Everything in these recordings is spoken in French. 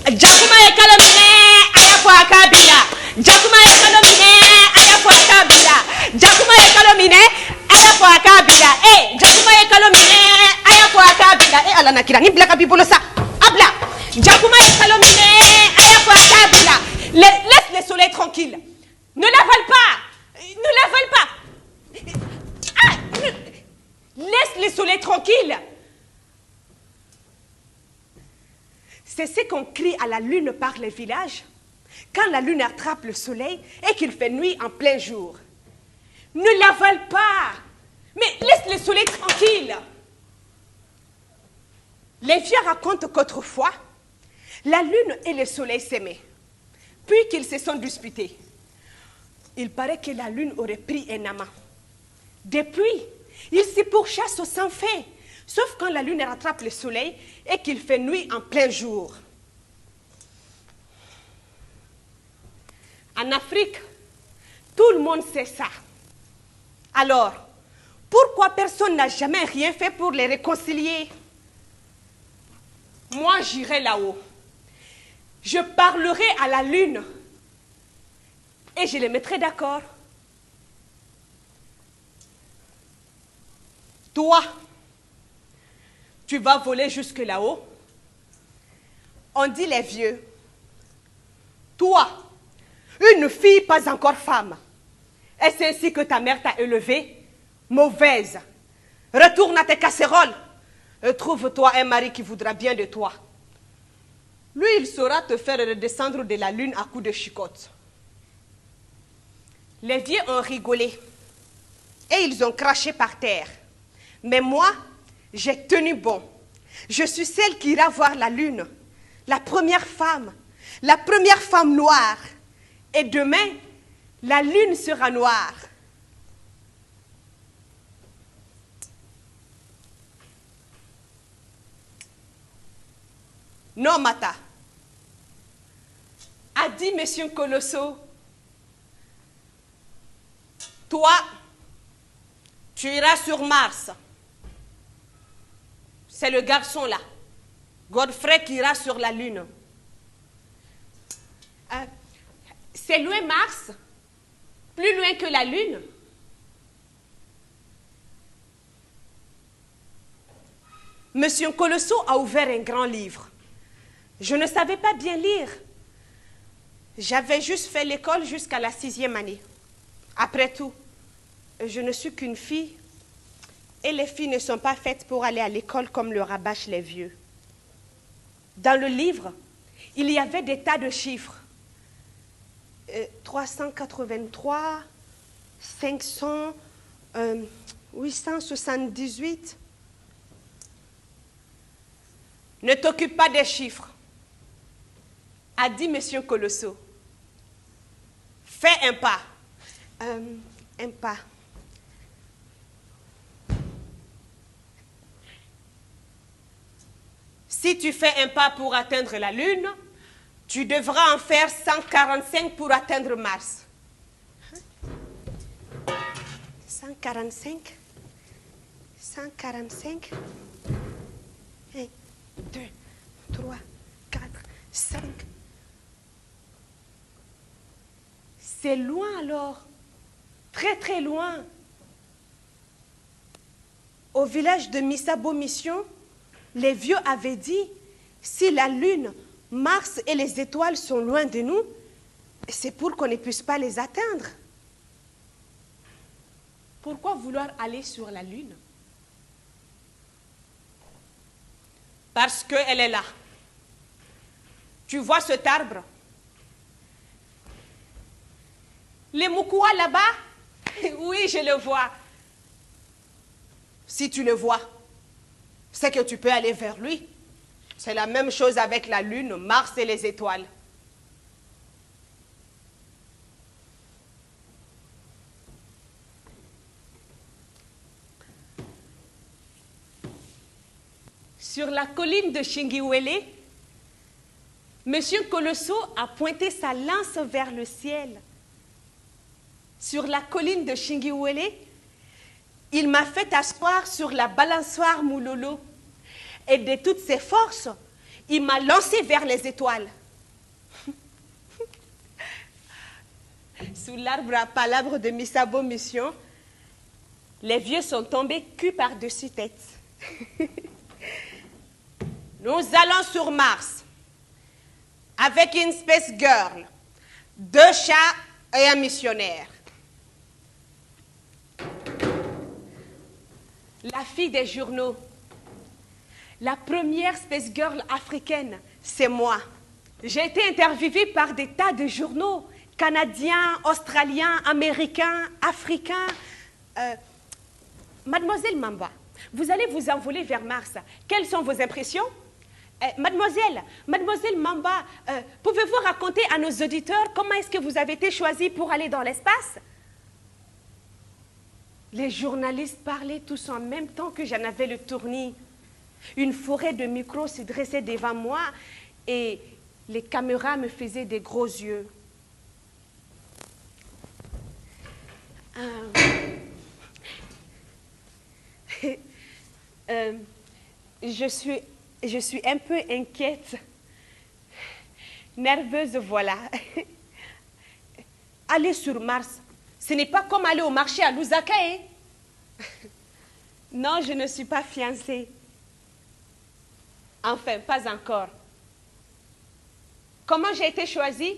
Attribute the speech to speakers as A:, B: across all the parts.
A: Jakuma ekalomine ayafwa kabila. Jakuma ekalomine ayafwa kabila. Jakuma ekalomine ayafwa kabila. Eh, Jakuma ekalomine ayafwa kabila. Eh, ala nakira ni blaka bibolo sa. Abla. Jakuma ekalomine ayafwa kabila. Laisse le soleil tranquille. Ne l'avale pas. Ne l'avale pas. Ah, laisse le soleil tranquille. C'est ce qu'on crie à la lune par les villages, quand la lune attrape le soleil et qu'il fait nuit en plein jour. Ne l'avale pas, mais laisse le soleil tranquille. Les vieux racontent qu'autrefois, la lune et le soleil s'aimaient, puis qu'ils se sont disputés. Il paraît que la lune aurait pris un amant. Depuis, ils se pourchassent sans fin. Sauf quand la lune rattrape le soleil et qu'il fait nuit en plein jour. En Afrique, tout le monde sait ça. Alors, pourquoi personne n'a jamais rien fait pour les réconcilier? Moi, j'irai là-haut. Je parlerai à la lune et je les mettrai d'accord. Toi, tu vas voler jusque là-haut. On dit les vieux. Toi, une fille pas encore femme. Est-ce ainsi que ta mère t'a élevée? Mauvaise. Retourne à tes casseroles. Et trouve-toi un mari qui voudra bien de toi. Lui, il saura te faire redescendre de la lune à coups de chicotte. Les vieux ont rigolé. Et ils ont craché par terre. Mais moi, j'ai tenu bon. Je suis celle qui ira voir la lune, la première femme noire. Et demain, la lune sera noire. Non, Mata, a dit Monsieur Colosso, toi, tu iras sur Mars. C'est le garçon là, Godfrey, qui ira sur la lune. C'est loin Mars, plus loin que la lune. Monsieur Colosso a ouvert un grand livre. Je ne savais pas bien lire. J'avais juste fait l'école jusqu'à la 6e année. Après tout, je ne suis qu'une fille. Et les filles ne sont pas faites pour aller à l'école comme le rabâchent les vieux. Dans le livre, il y avait des tas de chiffres. 383, 500, 878. Ne t'occupe pas des chiffres, a dit Monsieur Colosso. Fais un pas. Un pas. Si tu fais un pas pour atteindre la lune, tu devras en faire 145 pour atteindre Mars. 145. 145. 1, 2, 3, 4, 5. C'est loin alors. Très très loin. Au village de Misabo Mission, les vieux avaient dit, si la lune, Mars et les étoiles sont loin de nous, c'est pour qu'on ne puisse pas les atteindre. Pourquoi vouloir aller sur la lune? Parce qu'elle est là. Tu vois cet arbre? Les Moukoua là-bas? Oui, je le vois. Si tu le vois, c'est que tu peux aller vers lui. C'est la même chose avec la lune, Mars et les étoiles. Sur la colline de Chinguiwele, Monsieur Colosso a pointé sa lance vers le ciel. Sur la colline de Chinguiwele, il m'a fait asseoir sur la balançoire Moulolo. Et de toutes ses forces, Il m'a lancé vers les étoiles. Sous l'arbre à palabres de Misabo Mission, les vieux sont tombés cul par-dessus tête. Nous allons sur Mars avec une Space Girl, 2 chats et un missionnaire. La fille des journaux, la première Space Girl africaine, c'est moi. J'ai été interviewée par des tas de journaux, canadiens, australiens, américains, africains. Mademoiselle Mamba, vous allez vous envoler vers Mars. Quelles sont vos impressions? Mademoiselle Mamba, pouvez-vous raconter à nos auditeurs comment est-ce que vous avez été choisie pour aller dans l'espace? Les journalistes parlaient tous en même temps que j'en avais le tournis. Une forêt de micros se dressait devant moi et les caméras me faisaient des gros yeux. Je suis un peu inquiète, nerveuse, voilà. Aller sur Mars, ce n'est pas comme aller au marché à Lusaka, hein? Non, je ne suis pas fiancée. Enfin, pas encore. Comment j'ai été choisie?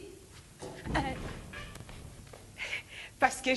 A: Parce que